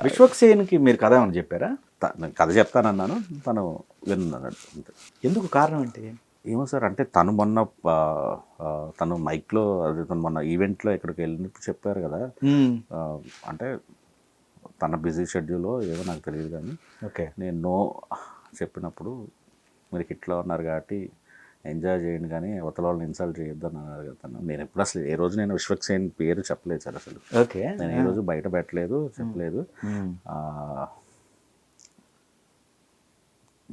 విశ్వక్సేన్కి మీరు కథ ఏమని చెప్పారా? నేను కథ చెప్తానన్నాను, తను విన్నాడు అంతే. ఎందుకు కారణం ఏంటి? ఏమో సార్, అంటే తను మొన్న తను మైక్లో అది తను మొన్న ఈవెంట్లో ఎక్కడికి వెళ్ళినప్పుడు చెప్పారు కదా, అంటే తన బిజీ షెడ్యూల్లో ఏదో నాకు తెలియదు కానీ ఓకే నేను నో చెప్పినప్పుడు మీరు ఇట్లా ఉన్నారు కాబట్టి ఎంజాయ్ చేయండి కానీ అవతల వాళ్ళని ఇన్సల్ట్ చేయొద్దు అని అన్నారు కదా. నేను ఎప్పుడు అసలు ఏ రోజు నేను విశ్వక్సేన్ పేరు చెప్పలేదు సార్ అసలు. ఓకే నేను ఏ రోజు బయట పెట్టలేదు, చెప్పలేదు.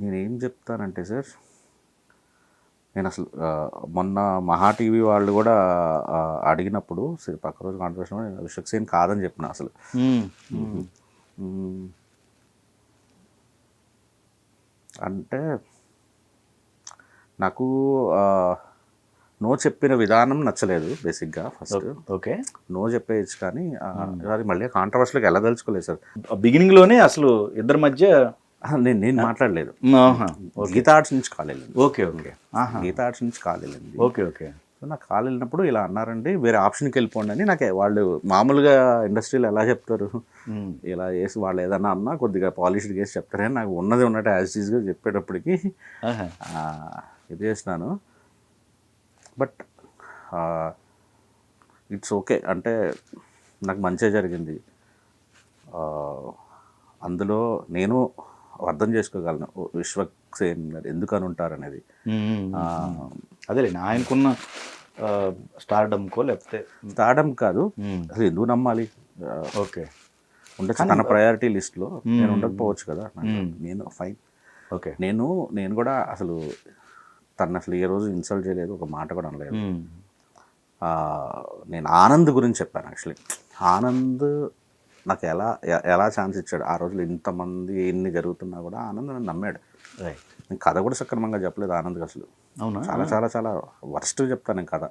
నేనేం చెప్తానంటే సార్, నేను అసలు మొన్న మహా టీవీ వాళ్ళు కూడా అడిగినప్పుడు సరే పక్క రోజు కాంట్రవర్షన్ నేను విశ్వక్సేన్ కాదని చెప్పిన అసలు. అంటే నాకు నో చెప్పిన విధానం నచ్చలేదు బేసిక్గా. ఫస్ట్ ఓకే నో చెప్పేయచ్చు కానీ అది మళ్ళీ కాంట్రవర్షన్లోకి వెళ్ళదలుచుకోలేదు సార్. బిగినింగ్లోనే అసలు ఇద్దరి మధ్య నేను మాట్లాడలేదు. గీతా ఆర్ట్స్ నుంచి కాల్ వెళ్ళింది. ఓకే ఓకే గీతా ఆర్ట్స్ నుంచి కాల్ వెళ్ళింది. ఓకే ఓకే సో నాకు కాల్ వెళ్ళినప్పుడు ఇలా అన్నారండి, వేరే ఆప్షన్కి వెళ్ళిపోండి అని. నాకు వాళ్ళు మామూలుగా ఇండస్ట్రీలో ఎలా చెప్తారు, ఇలా చేసి వాళ్ళు ఏదన్నా అన్నా కొద్దిగా పాలిష్డ్ చేసి చెప్తారని నాకు ఉన్నది ఉన్నట్టు యాజ్ ఈజ్గా చెప్పేటప్పటికి ఇది చేసినాను. బట్ ఇట్స్ ఓకే, అంటే నాకు మంచిగా జరిగింది. అందులో నేను అర్థం చేసుకోగలను విశ్వక్సేన్ గారు ఎందుకు అని ఉంటారు అనేది. అదేలేండి, ఆయనకున్న స్టార్డమ్కో లేకపోతే స్టార్డమ్ కాదు, అసలు ఎందుకు నమ్మాలి. ఓకే ఉండొచ్చు తన ప్రయారిటీ లిస్ట్లో, నేను ఉండకపోవచ్చు కదా. నేను ఫైన్. ఓకే నేను కూడా అసలు తను అసలు ఏ రోజు ఇన్సల్ట్ చేయలేదు, ఒక మాట కూడా అనలేదు. నేను ఆనంద్ గురించి చెప్పాను యాక్చువల్లీ. ఆనంద్ నాకు ఎలా ఛాన్స్ ఇచ్చాడు ఆ రోజులు, ఇంతమంది ఎన్ని జరుగుతున్నా కూడా ఆనంద్ నన్ను నమ్మాడు. నేను కథ కూడా సక్రమంగా చెప్పలేదు ఆనంద్కి అసలు. అవునా? చాలా చాలా చాలా వర్స్ట్ చెప్తాను నేను కథ.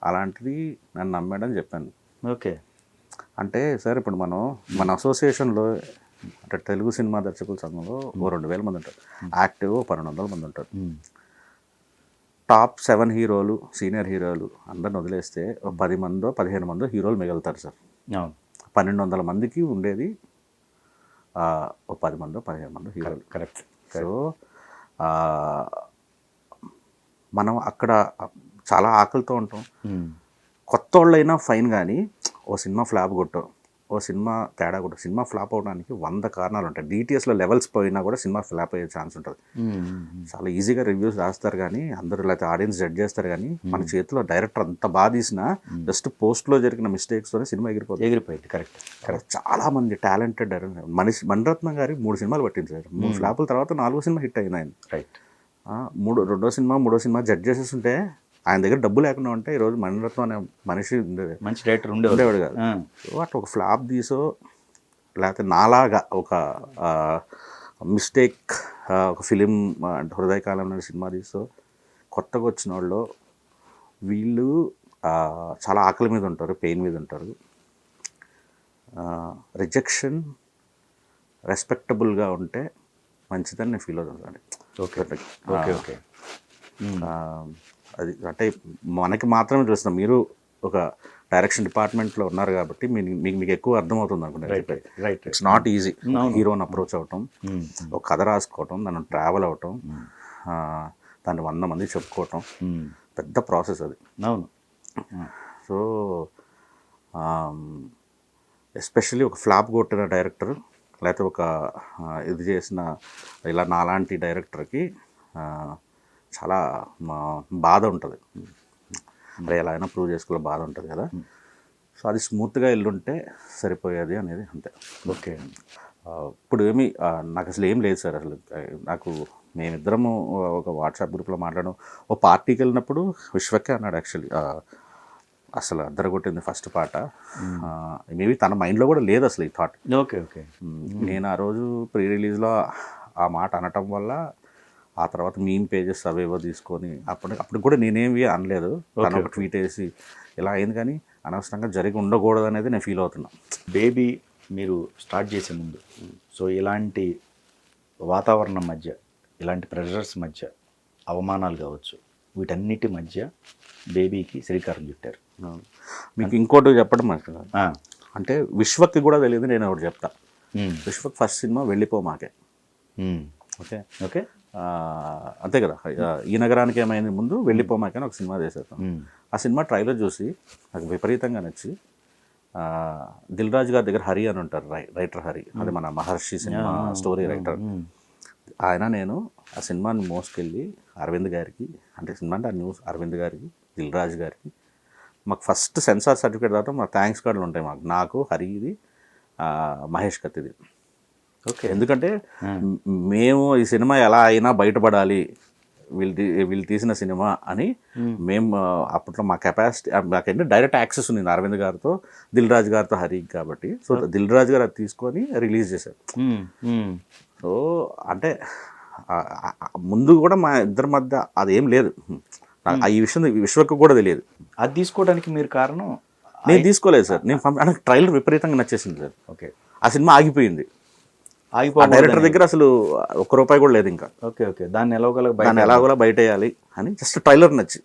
అలాంటిది నన్ను నమ్మాడని చెప్పాను. ఓకే అంటే సార్ ఇప్పుడు మన అసోసియేషన్లో అంటే తెలుగు సినిమా దర్శకుల సంఘంలో 2000 మంది ఉంటారు, యాక్టివ్ 1200 మంది ఉంటారు. టాప్ 7 హీరోలు, సీనియర్ హీరోలు అందరిని వదిలేస్తే 10 మందో 15 మందో హీరోలు మిగులుతారు సార్. 1200 మందికి ఉండేది 10 మందో 15 మందో హీరోలు. కరెక్ట్. సో మనం అక్కడ చాలా ఆకలితో ఉంటాం. కొత్త వాళ్ళైనా ఫైన్, కానీ ఓ సినిమా ఫ్లాప్ కొట్టాం, ఓ సినిమా తేడా కొట్టాం, సినిమా ఫ్లాప్ అవడానికి 100 కారణాలు ఉంటాయి. డిటిఎస్లో లెవెల్స్ పోయినా కూడా సినిమా ఫ్లాప్ అయ్యే ఛాన్స్ ఉంటుంది. చాలా ఈజీగా రివ్యూస్ రాస్తారు కానీ అందరూ, లేకపోతే ఆడియన్స్ జడ్జ్ చేస్తారు కానీ మన చేతిలో డైరెక్టర్ అంత బాగా తీసినా జస్ట్ పోస్ట్లో జరిగిన మిస్టేక్స్తోనే సినిమా ఎగిరిపోయింది. కరెక్ట్. చాలా మంది టాలెంటెడ్ డైరెక్టర్ మణిరత్నం గారి 3 సినిమాలు పట్టింది సార్. 3 ఫ్లాపుల తర్వాత 4వ సినిమా హిట్ అయిన ఆయన. రైట్. రెండో సినిమా జడ్జ్ చేసేస్తుంటే ఆయన దగ్గర డబ్బు లేకుండా ఉంటే ఈరోజు మణిరత్నం అనే మనిషి ఉండేది, మంచి డైరెక్టర్ ఉండేవాడు కాదు. సో అట్లా ఒక ఫ్లాప్ తీసో లేకపోతే నాలాగా ఒక మిస్టేక్ ఒక ఫిలిం అంటే హృదయకాలం అనే సినిమా తీసో కొత్తగా వచ్చిన వాళ్ళు వీళ్ళు చాలా ఆకలి మీద ఉంటారు, పెయిన్ మీద ఉంటారు. రిజెక్షన్ రెస్పెక్టబుల్గా ఉంటే మంచిదని నేను ఫీల్ అవుతాను. ఓకే ఓకే ఓకే అది అంటే మనకి మాత్రమే తెలుస్తుంది. మీరు ఒక డైరెక్షన్ డిపార్ట్మెంట్లో ఉన్నారు కాబట్టి మీకు ఎక్కువ అర్థమవుతుంది అనుకుంటే. ఇట్స్ నాట్ ఈజీ హీరోని అప్రోచ్ అవటం, ఒక కథ రాసుకోవటం, దాన్ని ట్రావెల్ అవటం, దాన్ని 100 మంది చెప్పుకోవటం పెద్ద ప్రాసెస్ అది. అవును. సో ఎస్పెషల్లీ ఒక ఫ్లాప్ కొట్టిన డైరెక్టర్ లేకపోతే ఒక ఇది చేసిన ఇలా నాలాంటి డైరెక్టర్కి చాలా బాధ ఉంటుంది. అంటే ఎలా అయినా ప్రూవ్ చేసుకోవాలి, బాధ ఉంటుంది కదా. సో అది స్మూత్గా వెళ్ళుంటే సరిపోయేది అనేది అంతే. ఓకే. ఇప్పుడు నాకు అసలు ఏం లేదు సార్. అసలు నాకు మేమిద్దరము ఒక వాట్సాప్ గ్రూప్లో మాట్లాడడం, ఓ పార్టీకి వెళ్ళినప్పుడు విశ్వకే అన్నాడు యాక్చువల్లీ అసలు అద్దరగొట్టింది ఫస్ట్ పాట. మేబీ తన మైండ్లో కూడా లేదు అసలు ఈ థాట్. Okay okay. నేను ఆ రోజు ప్రీ రిలీజ్లో ఆ మాట అనటం వల్ల ఆ తర్వాత మీమ్ పేజెస్ అవేవో తీసుకొని అప్పుడు కూడా నేనేమి అనలేదు. తను ఒక ట్వీట్ వేసి ఇలా అయింది, కానీ అనవసరంగా జరిగి ఉండకూడదు అనేది నేను ఫీల్ అవుతున్నా. బేబీ మీరు స్టార్ట్ చేసే ముందు సో ఇలాంటి వాతావరణం మధ్య, ఇలాంటి ప్రెషర్స్ మధ్య, అవమానాలు కావచ్చు, వీటన్నిటి మధ్య బేబీకి శ్రీకారం చుట్టారు. మీకు ఇంకోటి చెప్పడం అంటే విశ్వకి కూడా తెలియదు, నేను ఒకటి చెప్తా. విశ్వక్ ఫస్ట్ సినిమా వెళ్ళిపోమాకే. Okay, okay. అంతే కదా. ఈ నగరానికి ఏమైంది ముందు వెళ్ళిపోమాకే అని ఒక సినిమా చేసేద్దాం. ఆ సినిమా ట్రైలర్ చూసి నాకు విపరీతంగా నచ్చి దిల్ రాజు గారి దగ్గర హరి అని ఉంటారు, రైటర్ హరి, అది మన మహర్షి సినిమా స్టోరీ రైటర్. ఆయన నేను ఆ సినిమాని మోసుకెళ్ళి అరవింద్ గారికి, అంటే సినిమా అంటే ఆ న్యూస్ అరవింద్ గారికి, దిల్ రాజు గారికి, మాకు ఫస్ట్ సెన్సార్ సర్టిఫికేట్ రావడం మా థ్యాంక్స్ కార్డులు ఉంటాయి మాకు, నాకు, హరిది, మహేష్ కత్తిది. ఓకే. ఎందుకంటే మేము ఈ సినిమా ఎలా అయినా బయటపడాలి, వీళ్ళు తీసిన సినిమా అని మేము అప్పట్లో మా కెపాసిటీ, మాకంటే డైరెక్ట్ యాక్సెస్ ఉంది అరవింద్ గారితో, దిల్ రాజు గారితో, హరికి, కాబట్టి సో దిల్ రాజు గారు అది తీసుకొని రిలీజ్ చేశారు. సో అంటే ముందు కూడా మా ఇద్దరి మధ్య అదేం లేదు, ఈ విషయం విశ్వకు కూడా తెలియదు. అది తీసుకోవడానికి మీరు కారణం? నేను తీసుకోలేదు సార్, నాకు ట్రైలర్ విపరీతంగా నచ్చేసింది సార్. ఓకే. ఆ సినిమా ఆగిపోయింది, ఆగిపోయి డైరెక్టర్ దగ్గర అసలు ₹1 కూడా లేదు ఇంకా. Okay, okay. దాన్ని ఎలాగోలా బయట వేయాలి అని జస్ట్ ట్రైలర్ నచ్చి